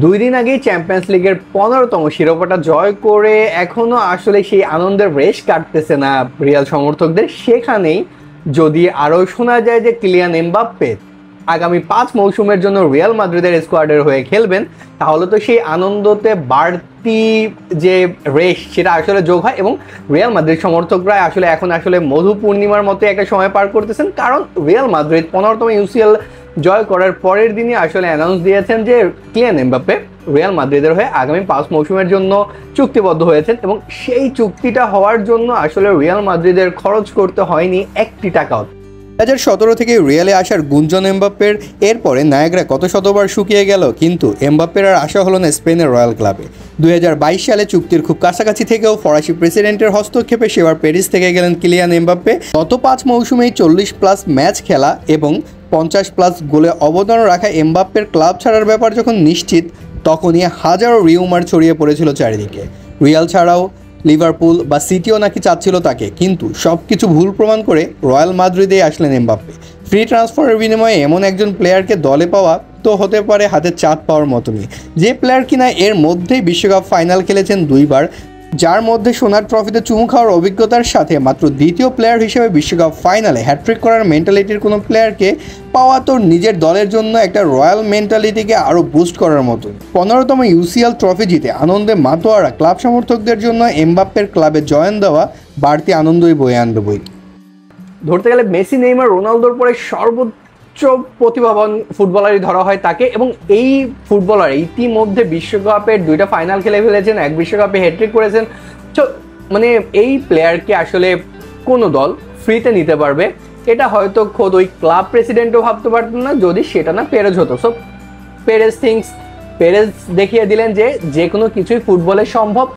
দুই দিন আগেই চ্যাম্পিয়ন্স লিগের 15তম শিরোপাটা জয় করে এখনো আসলে সেই আনন্দের রেশ কাটতেছে না রিয়াল সমর্থকদের। সেখানেই যদি আরও শোনা যায় যে কিলিয়ান এমবাপ্পে আগামী 5 মৌসুমের জন্য রিয়াল মাদ্রিদের স্কোয়াডের হয়ে খেলবেন, তাহলে তো সেই আনন্দতে বাড়তি যে রেশ সেটা আসলে যোগ হয় এবং রিয়াল মাদ্রিদ সমর্থকরা এখন মধু পূর্ণিমার মতো একটা সময় পার করতেছেন। কারণ রিয়াল মাদ্রিদ 15তম ইউসিএল জয় করার পরের দিনই অ্যানাউন্স দিয়েছেন যে কিলিয়ান এমবাপ্পে রিয়াল মাদ্রিদের হয়ে আগামী 5 মৌসুমের জন্য চুক্তিবদ্ধ হয়েছেন এবং সেই চুক্তিটা হওয়ার জন্য রিয়াল মাদ্রিদের খরচ করতে হয়নি একটি টাকাও। 2017 থেকে রিয়ালে আসার গুঞ্জন এমবাপ্পের, এরপরে নায়াগ্রা কত শতবার শুকিয়ে গেল, কিন্তু এমবাপ্পের আর আসা হলো না স্পেনের রয়্যাল ক্লাবে। 2022 সালে চুক্তির খুব কাছাকাছি থেকেও ফরাসি প্রেসিডেন্টের হস্তক্ষেপে সেবার প্যারিস থেকে গেলেন কিলিয়ান এমবাপ্পে। গত 5 মৌসুমেই 40+ ম্যাচ খেলা এবং 50+ গোলে অবদান রাখা এমবাপ্পের ক্লাব ছাড়ার ব্যাপার যখন নিশ্চিত, তখনই হাজারো রিউমার ছড়িয়ে পড়েছিল চারিদিকে। রিয়াল ছাড়াও লিভারপুল বা সিটিও নাকি চাচ্ছিল তাকে, কিন্তু সব কিছু ভুল প্রমাণ করে রয়্যাল মাদ্রিদে আসলেন এমবাপ্পে। ফ্রি ট্রান্সফারের বিনিময়ে এমন একজন প্লেয়ারকে দলে পাওয়া তো হতে পারে হাতে চাঁদ পাওয়ার মতনই, যে প্লেয়ার কিনা এর মধ্যেই বিশ্বকাপ ফাইনাল খেলেছেন 2বার, যার মধ্যে সোনার ট্রফিতে চুমু খাওয়ার অভিজ্ঞতার সাথে মাত্র দ্বিতীয় প্লেয়ার হিসেবে বিশ্বকাপ ফাইনালে হ্যাট্রিক করার মেন্টালিটির কোনো প্লেয়ারকে পাওয়া তো নিজের দলের জন্য একটা রয়্যাল মেন্টালিটিকে আরও বুস্ট করার মতো। 15তম ইউসিএল ট্রফি জিতে আনন্দে মাতোয়ারা ক্লাব সমর্থকদের জন্য এমবাপ্পের ক্লাবে জয়েন দেওয়া বাড়তি আনন্দই বয়ে আনবে বই। ধরতে গেলে মেসি, নেইমার, রোনালদোর পরে সর্বোচ্চ প্রতিভাবান ফুটবলারই ধরা হয় তাকে, এবং এই ফুটবলার ইতিমধ্যে বিশ্বকাপের 2টা ফাইনাল খেলে ফেলেছেন, এক বিশ্বকাপে হ্যাট্রিক করেছেন। মানে এই প্লেয়ারকে আসলে কোনো দল ফ্রিতে নিতে পারবে এটা হয়তো খোদ ওই ক্লাব প্রেসিডেন্টও ভাবতে পারতেন না, যদি সেটা না পেরেজ হতো। সো পেরেজ দেখিয়ে দিলেন যে কোনো কিছুই ফুটবলে সম্ভব।